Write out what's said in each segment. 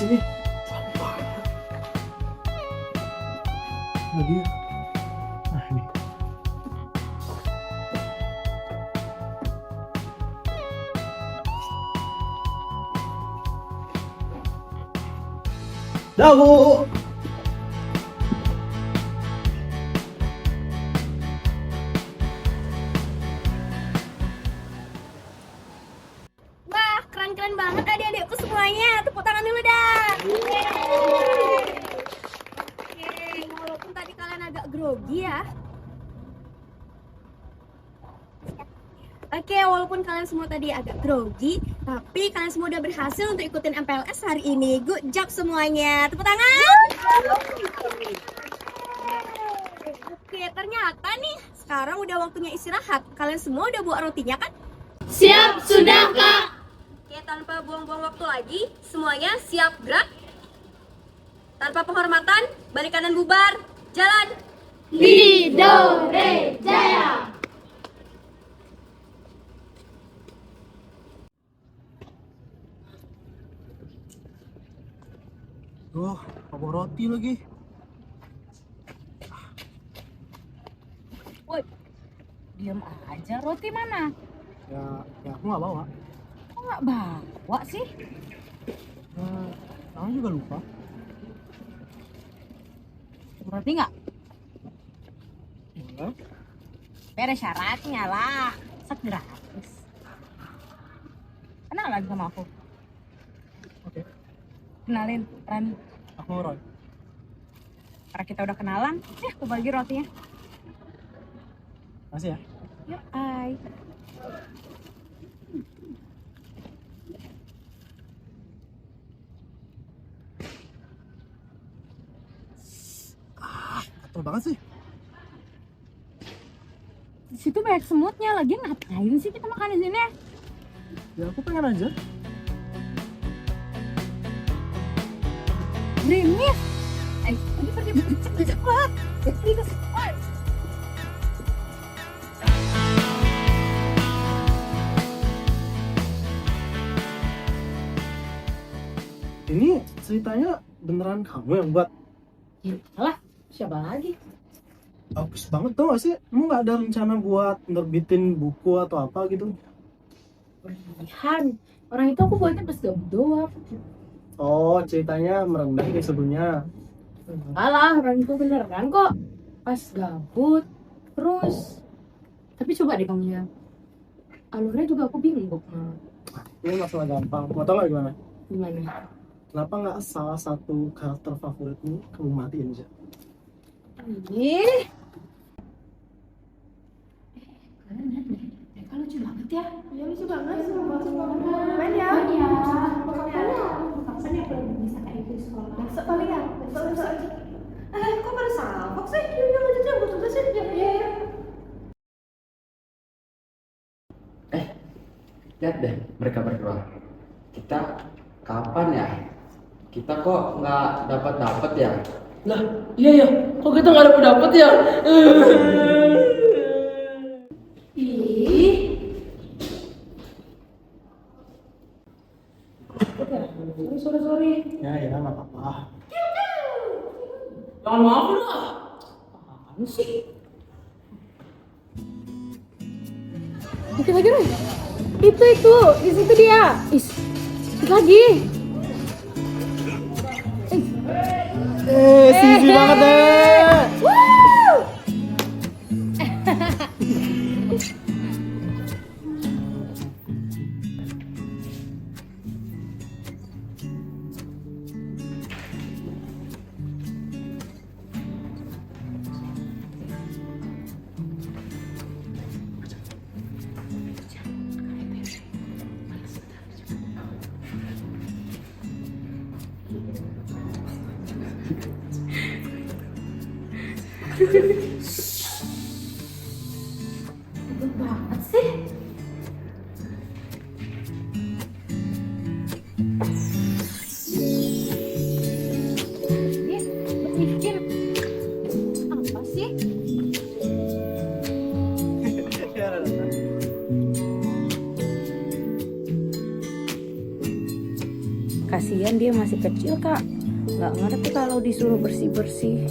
sini. Lagi. Nah ini. Dah, Bu. Wah, keren-keren banget adik-adikku semuanya. Tepuk tangan dulu dah. Oke, walaupun tadi kalian agak grogi ya. Oke, walaupun kalian semua tadi agak grogi, tapi kalian semua udah berhasil untuk ikutin MPLS hari ini. Good job semuanya. Tepuk tangan. Oke, ternyata nih sekarang udah waktunya istirahat. Kalian semua udah buat rotinya kan? Siap, sudah Kak. Oke, tanpa buang-buang waktu lagi, semuanya siap gerak. Tanpa penghormatan, balik kanan bubar, jalan. Lido Re Jaya. Duh, apa roti lagi? Woi, diam aja. Roti mana? Ya aku nggak bawa. Kok nggak bawa sih? Aku juga lupa. Berarti nggak? Enggak. Beres syaratnya lah. Sak gratis. Kenalan sama aku. Oke. Kenalin, Rani. Aku Roy. Karena kita udah kenalan, aku bagi rotinya. Makasih ya. Yuk, ay. Kotor banget sih. Di situ banyak semutnya. Lagi ngapain sih kita makan di sini? Ya aku pengen aja. Grimis. Pergi cepat. Pergi ke sekolah. Ini ceritanya beneran kamu yang buat? Alah, siapa lagi? Bagus banget tau gak sih? Emang gak ada rencana buat nerbitin buku atau apa gitu? Berlebihan. Orang itu aku buatnya pas gabut doang. Oh, ceritanya merendah kayak sebelumnya. Alah, orang itu beneran kok. Pas gabut, terus. Tapi coba deh kamu lihat. Alurnya juga aku bingung kok. Ini masalah gampang. Mau tau gak gimana? Gimana? Kenapa nggak salah satu karakter favoritmu kamu matiin aja? Ih. Kalian lihat deh, mereka lucu banget ya. Ya lucu banget, seru banget. Main ya. Kapan ya kalau bisa kayak gitu di sekolah? Besok kali ya, besok aja. Kok pada salpok sih? Ya lanjut ya, betul sih. Ya. Lihat deh mereka berdua. Kita kapan ya? Kita kok nggak dapat ya? Lah, iya ya. Kok kita nggak dapet ya? Ih, Sorry. Ya nggak apa-apa. Jangan maafin lah. Apaan sih? Dikit lagi, Roy. Itu, di situ dia. Dikit lagi. Sisi banget deh. ribet banget sih. Dia berpikir apa sih? Kasihan dia masih kecil kak, nggak ngerti kalau disuruh bersih-bersih.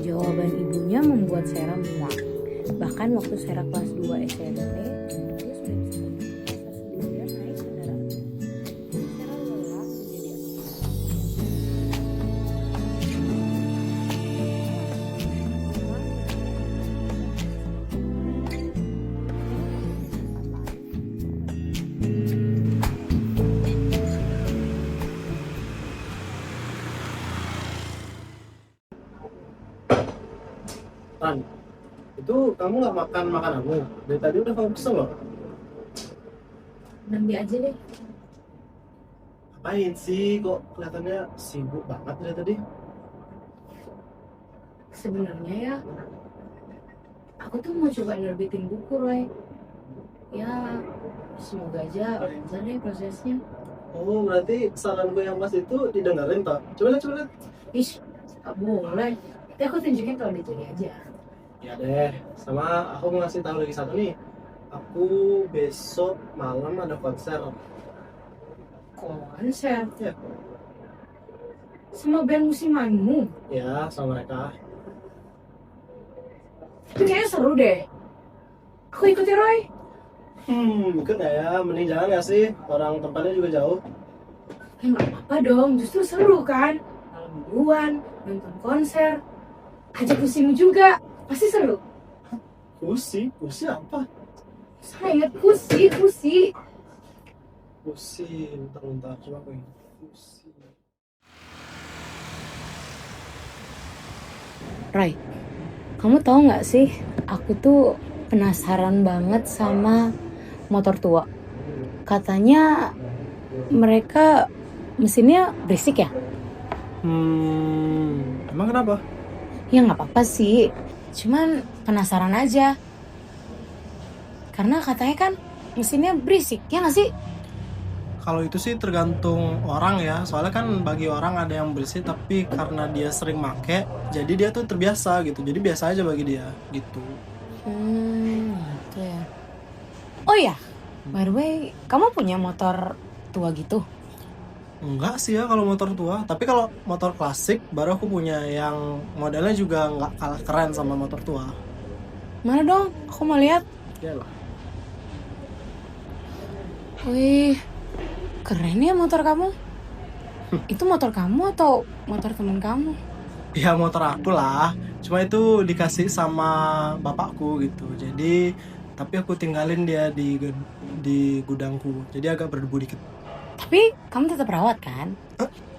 Jawaban ibunya membuat Sera muak. Bahkan waktu Sera kelas 2 SMP, dia sudah bisa berbicara sendirian naik kendaraan. Sera lelah menjadi anak. Tan, itu kamu nggak makan makananmu? Dari tadi udah kamu pesen loh. Nanti aja deh. Ngapain sih? Kok kelihatannya sibuk banget dari tadi? Sebenarnya ya, aku tuh mau coba nerbitin buku, Roy. Ya, semoga aja lancar deh prosesnya. Oh, berarti saran gue yang pas itu didengerin toh? Coba lihat. Ish, gak boleh. Nanti aku tunjukin kalau dia jadi aja. Ya deh, sama aku mau ngasih tahu lagi satu nih. Aku besok malam ada konser. Konser? Ya. Sama band musimanmu? Ya, sama mereka. Itu kayaknya seru deh. Aku ikut ya, Roy. Ikut gak ya? Mending jangan gak sih? Orang tempatnya juga jauh. Ya nggak apa-apa dong, justru seru kan? Malam mingguan, nonton konser. Ajak musimu juga, pasti seru. Pusi apa? Saya pusi. Pusi, bentar, coba aku ingat. Pusi. Roy, kamu tahu nggak sih, aku tuh penasaran banget sama motor tua. Katanya mereka mesinnya berisik ya? Emang kenapa? Ya nggak apa-apa sih, cuman penasaran aja. Karena katanya kan mesinnya berisik, ya nggak sih? Kalau itu sih tergantung orang ya. Soalnya kan bagi orang ada yang bersih, tapi karena dia sering make, jadi dia tuh terbiasa gitu. Jadi biasa aja bagi dia gitu. Gitu ya. Oh ya, by the way, kamu punya motor tua gitu? Enggak sih ya kalau motor tua. Tapi kalau motor klasik baru aku punya yang modelnya juga nggak kalah keren sama motor tua. Mana dong? Aku mau lihat. Ya lah. Wih, keren ya motor kamu. Itu motor kamu atau motor teman kamu? Ya motor aku lah. Cuma itu dikasih sama bapakku gitu. Jadi tapi aku tinggalin dia di gudangku. Jadi agak berdebu dikit. Tapi kamu tetap rawat kan?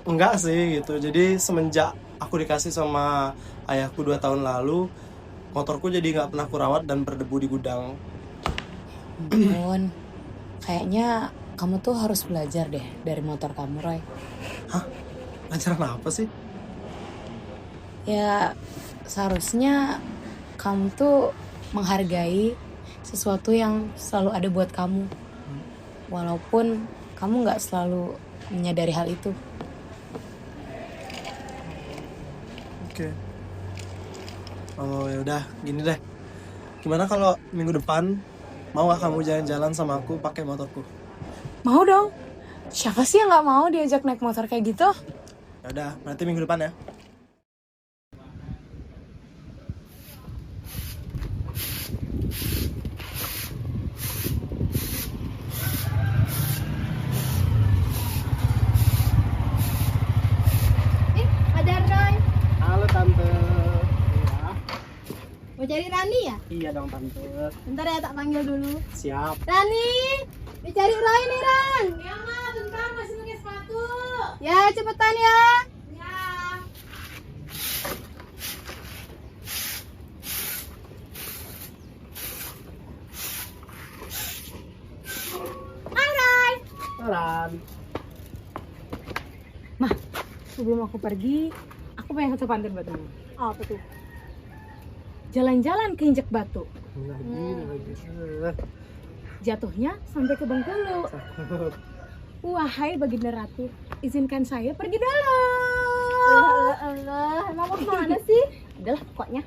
Enggak sih gitu. Jadi semenjak aku dikasih sama ayahku 2 tahun lalu, motorku jadi nggak pernah aku rawat dan berdebu di gudang. Ampun, kayaknya kamu tuh harus belajar deh dari motor kamu, Roy. Hah? Pelajaran apa sih? Ya, seharusnya kamu tuh menghargai sesuatu yang selalu ada buat kamu. Walaupun kamu nggak selalu menyadari hal itu. Oke. Oh ya udah, gini deh. Gimana kalau minggu depan mau gak kamu jalan-jalan sama aku pakai motorku? Mau dong. Siapa sih yang nggak mau diajak naik motor kayak gitu? Ya udah, berarti minggu depan ya. Ada Roy. Halo tante. Ya. Mau cari Rani ya? Iya dong tante. Bentar ya, tak panggil dulu. Siap. Rani, dicari Roy nih, Ran. Ya, Ma, bentar masih pakai sepatu. Ya, cepetan ya. Ya. Hai, Roy. Ran. Sebelum aku pergi, aku pengen satu pantun buat kamu. Apa tuh? Jalan-jalan ke injek batu, Lagi. jatuhnya sampai ke Bengkulu. Wahai baginda ratu, izinkan saya pergi dulu. Allah, emang mau kemana sih? Adalah pokoknya.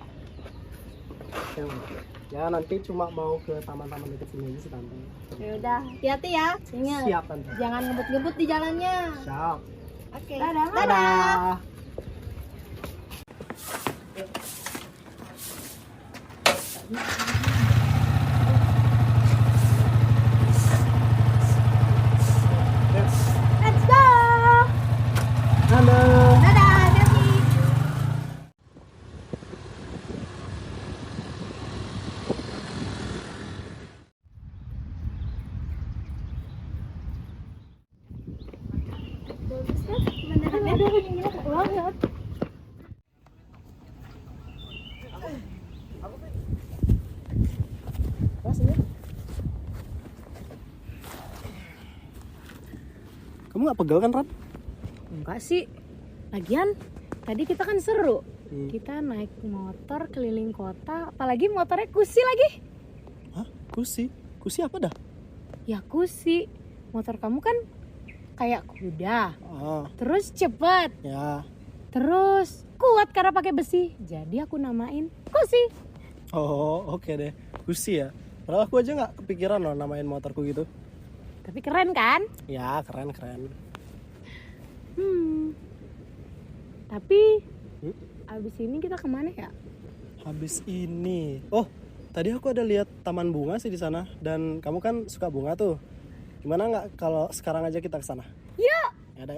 Ya nanti cuma mau ke taman-taman dekat sini aja sih tante. Ya udah, hati-hati ya. Ingat, Siap tante. jangan ngebut-ngebut di jalannya. Siap. Oke. Dadah. Let's go. Dadah. Dadah, Devi. Kamu nggak pegel kan, Ran? Enggak sih. Lagian tadi kita kan seru. Hmm. Kita naik motor keliling kota, apalagi motornya Kusi lagi. Hah? Kusi? Kusi apa dah? Ya Kusi. Motor kamu kan kayak kuda. Oh, Terus cepet. ya. Terus kuat karena pakai besi. Jadi aku namain Kusi. Oh, oke deh. Kusi ya. Padahal aku aja nggak kepikiran loh namain motorku gitu. Tapi keren kan? Ya, keren. Tapi Hmm? abis ini kita kemana ya? Habis ini. Oh, tadi aku ada lihat taman bunga sih di sana. Dan kamu kan suka bunga tuh. Gimana nggak kalau sekarang aja kita ke sana? Ya. Ya ada.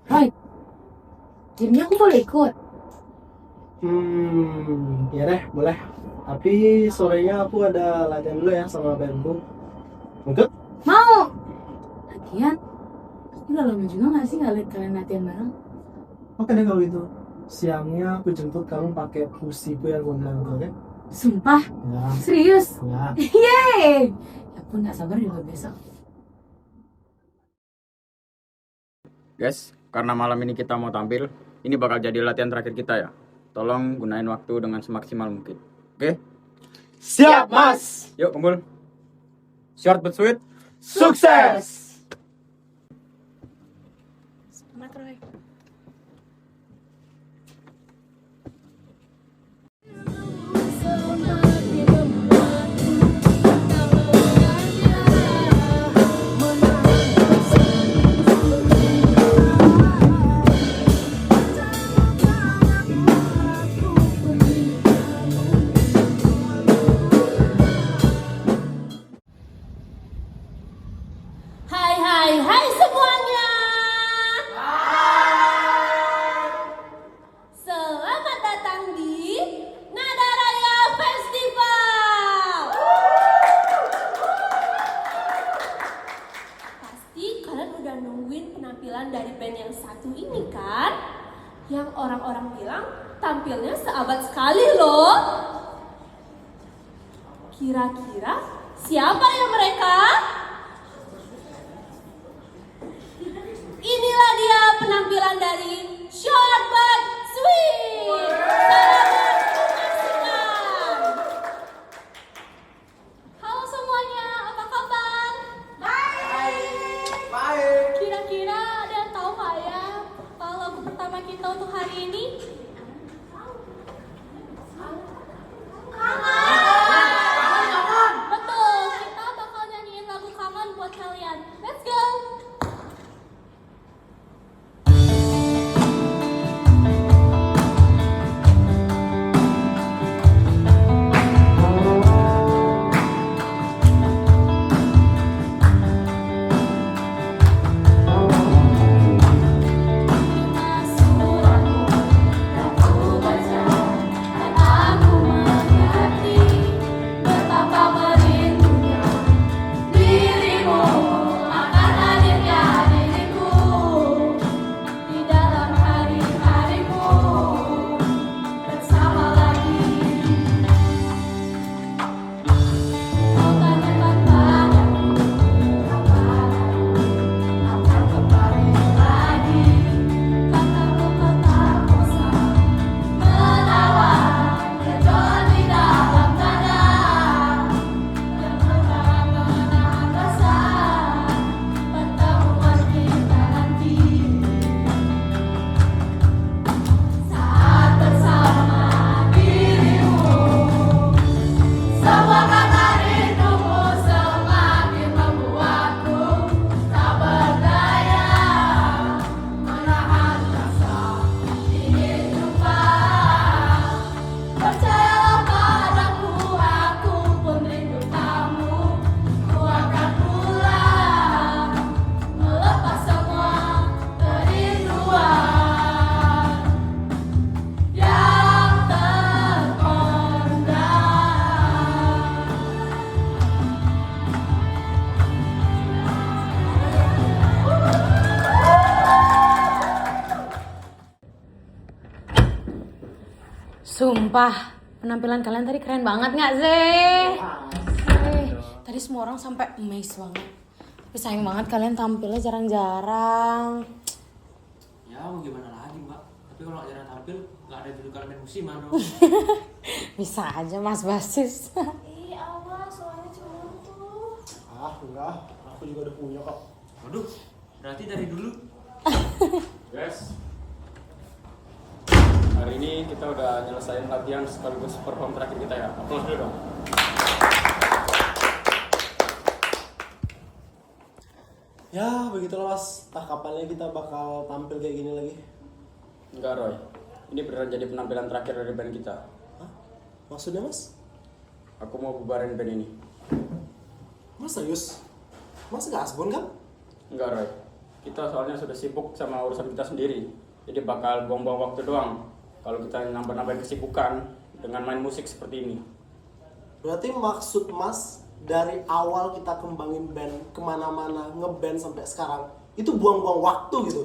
Hai. Gamenya aku boleh ikut. Ya deh, boleh. Tapi sorenya aku ada latihan dulu ya sama bandku. Ikut? Mau. Latihan. Udah lama juga gak sih gak liat kalian latihan bareng? Oke deh kalau gitu. Siangnya aku jemput kamu pakai pusiku yang gondang, oke? Sumpah. Ya, Serius. ya. Yeay. Ya pun gak sabar juga besok. Guys, karena malam ini kita mau tampil, ini bakal jadi latihan terakhir kita ya. Tolong gunain waktu dengan semaksimal mungkin. Oke? Siap, Mas. Yuk kumpul. Short but sweet. Sukses. Semangat Roy. Hai semuanya. Selamat datang di Nada Raya Festival. Pasti kalian udah nungguin penampilan dari band yang satu ini kan? Yang orang-orang bilang tampilnya seabad sekali loh. Kira-kira siapa ya mereka? Inilah dia penampilan dari Short But Sweet. Selamat menyaksikan. Halo semuanya, apa kabar? Baik. Kira-kira ada yang tahu nggak ya kalau lagu pertama kita untuk hari ini? Betul, kita bakal nyanyiin lagu kangen buat kalian. Let's go. Sumpah, penampilan kalian tadi keren banget nggak sih? Tadi semua orang sampai amazed banget. Tapi sayang banget kalian tampilnya jarang-jarang. Ya mau gimana lagi mbak, tapi kalau nggak jarang tampil nggak ada julukan main musiman dong. Bisa aja Mas Basis. Ih, awas, soalnya cemburu tuh. Enggak, aku juga udah punya kok. Waduh, berarti dari dulu. Guys, hari ini kita udah nyelesain latihan sekaligus perform terakhir kita ya. Aplaus dulu dong. Ya begitulah mas, kapannya kita bakal tampil kayak gini lagi? Enggak Roy, ini beneran jadi penampilan terakhir dari band kita. Hah? Maksudnya mas? Aku mau bubarin band ini. Mas serius? Mas gak asbun kan? Enggak Roy, kita soalnya sudah sibuk sama urusan kita sendiri. Jadi bakal buang-buang waktu doang kalau kita nambah-nambahin kesibukan dengan main musik seperti ini. Berarti maksud mas dari awal kita kembangin band kemana-mana, ngeband sampai sekarang itu buang-buang waktu gitu?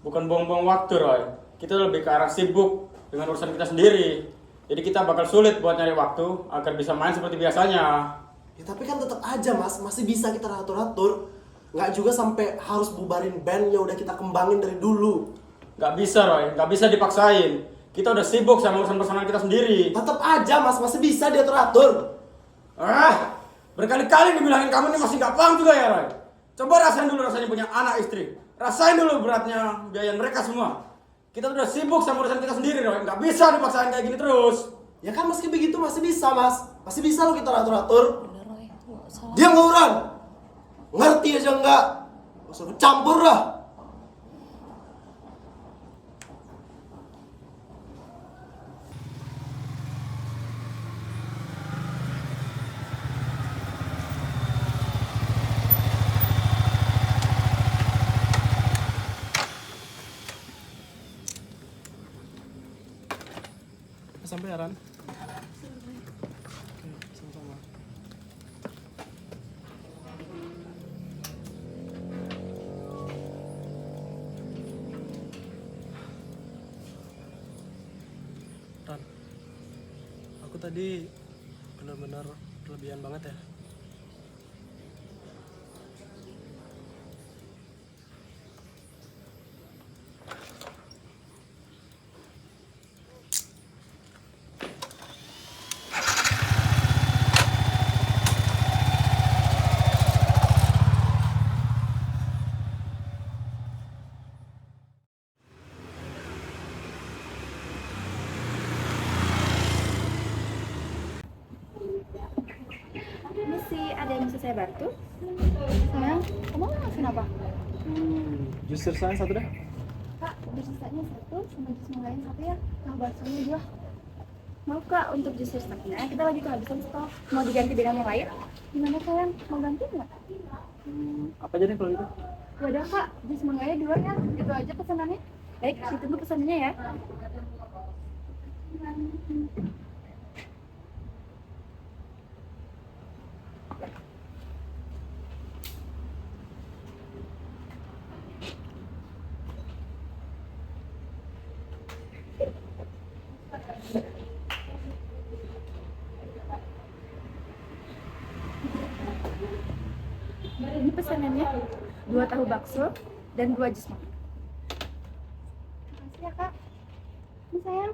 Bukan buang-buang waktu Roy, kita lebih ke arah sibuk dengan urusan kita sendiri. Jadi kita bakal sulit buat nyari waktu agar bisa main seperti biasanya. Ya tapi kan tetap aja mas, masih bisa kita atur-atur. Nggak juga sampai harus bubarin band yang udah kita kembangin dari dulu. Nggak bisa Roy, nggak bisa dipaksain. Kita udah sibuk sama urusan personal kita sendiri. Tetap aja mas, masih bisa diatur-atur. Berkali-kali dibilangin kamu ini masih nggak paham juga ya Roy. Coba rasain dulu rasanya punya anak istri. Rasain dulu beratnya biaya mereka semua. Kita udah sibuk sama urusan kita sendiri Roy. Nggak bisa dipaksain kayak gini terus. Ya kan meski begitu masih bisa mas, masih bisa lo kita atur-atur. Udah Roy, nggak usah. Diam ngawuran, ngerti aja enggak? Gak usah campur lah. Sampai ya Ran? Oke, sama-sama. Ran, aku tadi benar-benar kelebihan banget ya. Misi, ada yang bisa saya bantu? Sayang, kamu mau pesan apa? Jus saya satu dah. Kak, jus sisanya satu, sama jus yang lain satu ya. Nah, baksonya dua. Maaf kak, untuk jus sisanya kita lagi kehabisan stok. Mau diganti dengan yang lain? Gimana sayang, mau ganti nggak? Apa aja deh kalau gitu? Wadah kak, jus mangganya dua ya. Itu aja pesanannya. Baik, ditunggu pesanannya ya. Ini pesanannya 2 tahu bakso dan 2 jus mangga. Makasih ya kak. Ini sayang.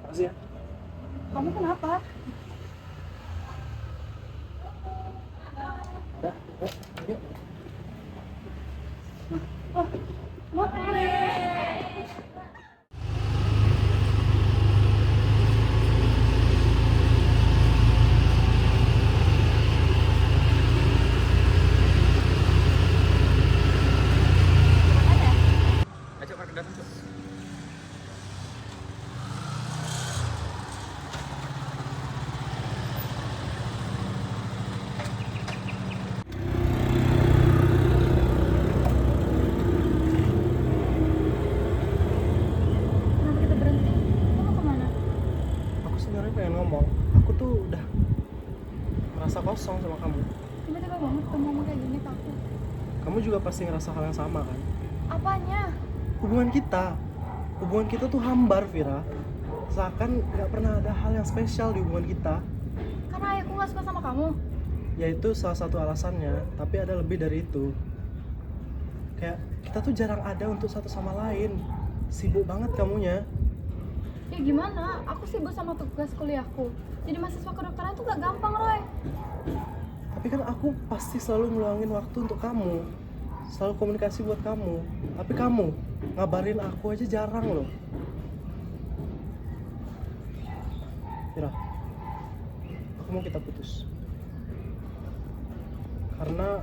Makasih ya. Kamu kenapa? Oh, mau Ayo Kak, datang Cok. Kenapa kita berhenti? Kamu mau kemana? Aku sebenarnya pengen ngomong. Aku tuh udah merasa kosong sama kamu. Tiba-tiba banget kamu ngomong kayak gini ke aku. Kamu juga pasti ngerasa hal yang sama kan? Apanya? hubungan kita tuh hambar, Vira. Seakan nggak pernah ada hal yang spesial di hubungan kita. Karena ayahku gak suka sama kamu. Ya itu salah satu alasannya, tapi ada lebih dari itu. Kayak kita tuh jarang ada untuk satu sama lain. Sibuk banget kamunya. Ya gimana? Aku sibuk sama tugas kuliahku. Jadi mahasiswa kedokteran tuh gak gampang, Roy. Tapi kan aku pasti selalu ngeluangin waktu untuk kamu. Selalu komunikasi buat kamu. Tapi kamu ngabarin aku aja jarang loh. Mira, aku mau kita putus. Karena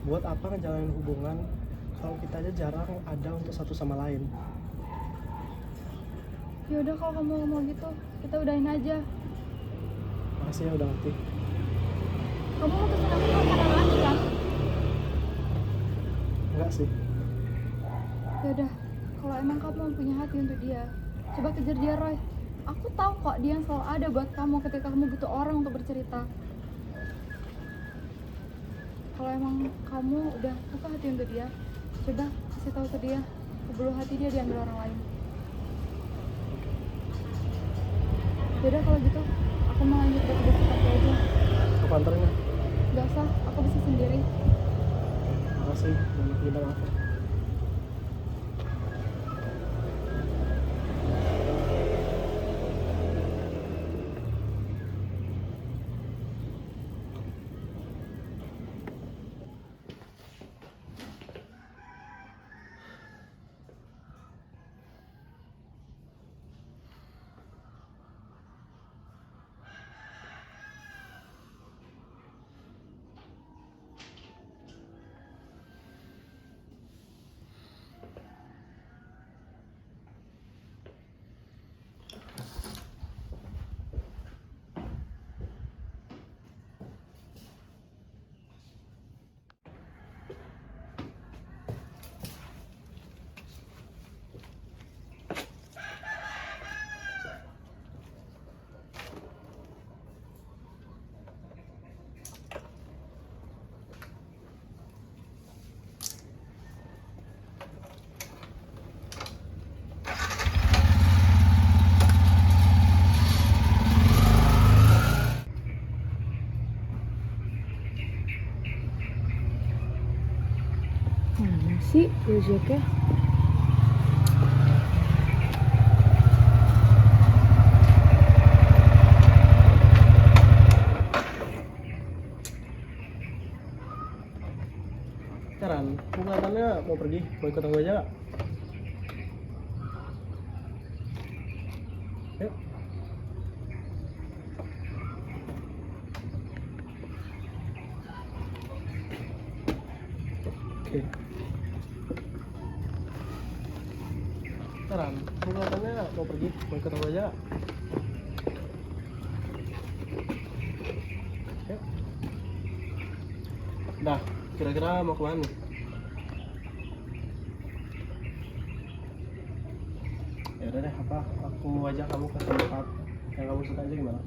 buat apa ngejalanin hubungan kalau kita aja jarang ada untuk satu sama lain. Ya udah kalau kamu mau gitu, kita udahin aja. Makasih ya udah ngerti. Kamu mutusin aku karena lagi kan? Enggak sih. Ya udah, kalau emang kamu punya hati untuk dia, coba kejar dia, Roy. Aku tahu kok dia yang selalu ada buat kamu ketika kamu butuh orang untuk bercerita. Kalau emang kamu udah buka hati untuk dia, coba kasih tahu ke dia sebelum hati dia diambil orang lain. Yaudah kalau gitu, aku mau lanjut ke tugas aku aja. Aku anterin ya. Gak usah, aku bisa sendiri. Makasih, dan minta maaf. Mana sih Gojeknya? Ran, aku kelihatannya mau pergi. Mau ikut aku aja gak? Yuk. Oke. Ran, aku kelihatannya mau pergi. Mau ikut aku aja gak? Yuk. Dah, kira-kira mau kemana nih? Ya udah deh, apa aku ajak kamu ke tempat yang kamu suka aja gimana?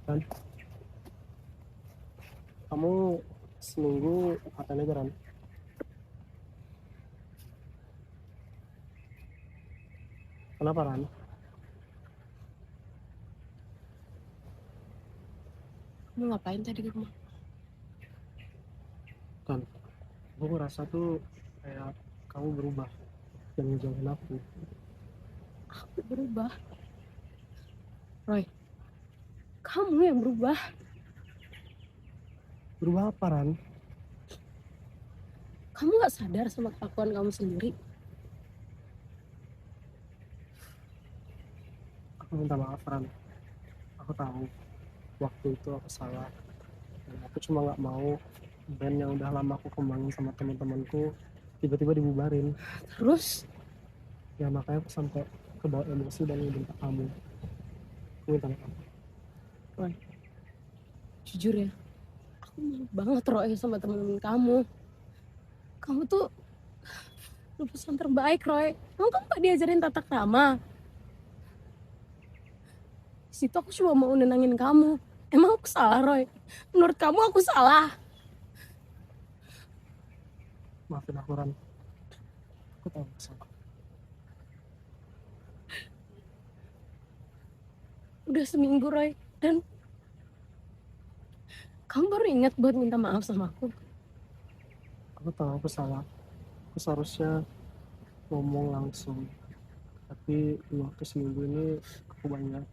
Ran, kamu seminggu ngapain aja, Ran? Kenapa, Ran? Kamu ngapain tadi ke rumah? Kan, aku ngerasa tuh kayak kamu berubah dan ngejauhin aku. Aku berubah. Roy, kamu yang berubah. Berubah apa, Ran? Kamu gak sadar sama kelakuan kamu sendiri? Aku minta maaf, Ran. Aku tahu waktu itu aku salah. Dan aku cuma nggak mau band yang udah lama aku kembangin sama teman-temanku tiba-tiba dibubarin. Terus? Ya makanya aku sampai kebawa emosi dan ngebentak kamu. Aku minta maaf. Roy, jujur ya, aku malu banget Roy sama teman-teman kamu. Kamu tuh Lulusan terbaik, Roy. Emang kamu gak diajarin tata krama? Di situ aku cuma mau nenangin kamu. Emang aku salah, Roy? Menurut kamu aku salah? Maafin aku, Ran. Aku tahu aku salah. Udah seminggu, Roy. Dan kamu baru ingat buat minta maaf sama aku. Aku tahu aku salah. Aku seharusnya ngomong langsung. Tapi di waktu seminggu ini aku banyak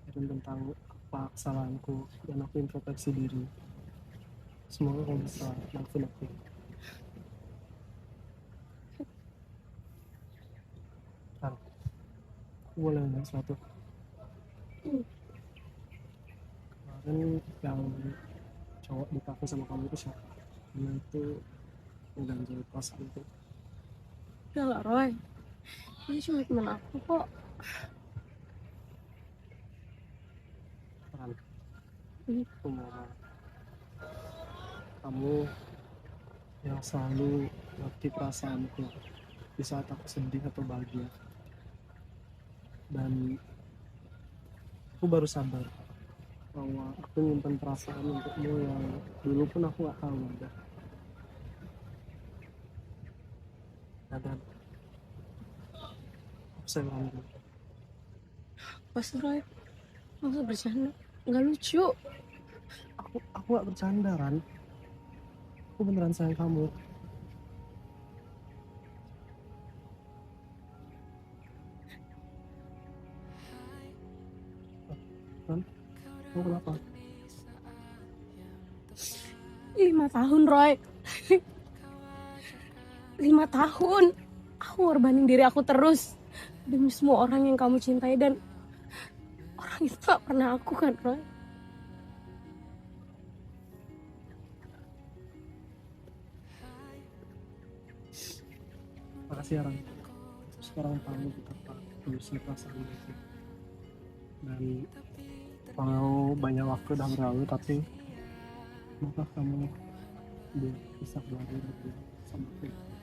mikirin tentang apa kesalahanku dan aku introspeksi diri. Semoga kamu bisa maafin aku. Ran, aku boleh nanya sesuatu? Kemarin yang cowok di kafe sama kamu itu siapa? Dia itu mengganjal perasaanku. Udah lah, Roy. Dia cuma teman aku kok. Ran, Hmm. aku mau kamu yang selalu ngerti perasaanku di saat aku sedih atau bahagia. Dan aku baru sadar bahwa aku nyimpen perasaan untukmu yang dulu pun aku gak tahu ada. Dan aku sayang kamu. Pas, Roy. Gak usah bercanda. Gak lucu. Aku gak bercanda, Ran. Aku beneran sayang kamu. Ran, kamu kenapa? 5 tahun, Roy. 5 tahun. Aku ngorbanin diri aku terus. Demi semua orang yang kamu cintai. Dan orang itu gak pernah aku kan, Roy. Makasih ya, Ran. Sekarang tahu betapa tulusnya perasaan itu. Dan kalau banyak waktu udah berlalu, tapi maukah kamu udah bisa belajar sama aku?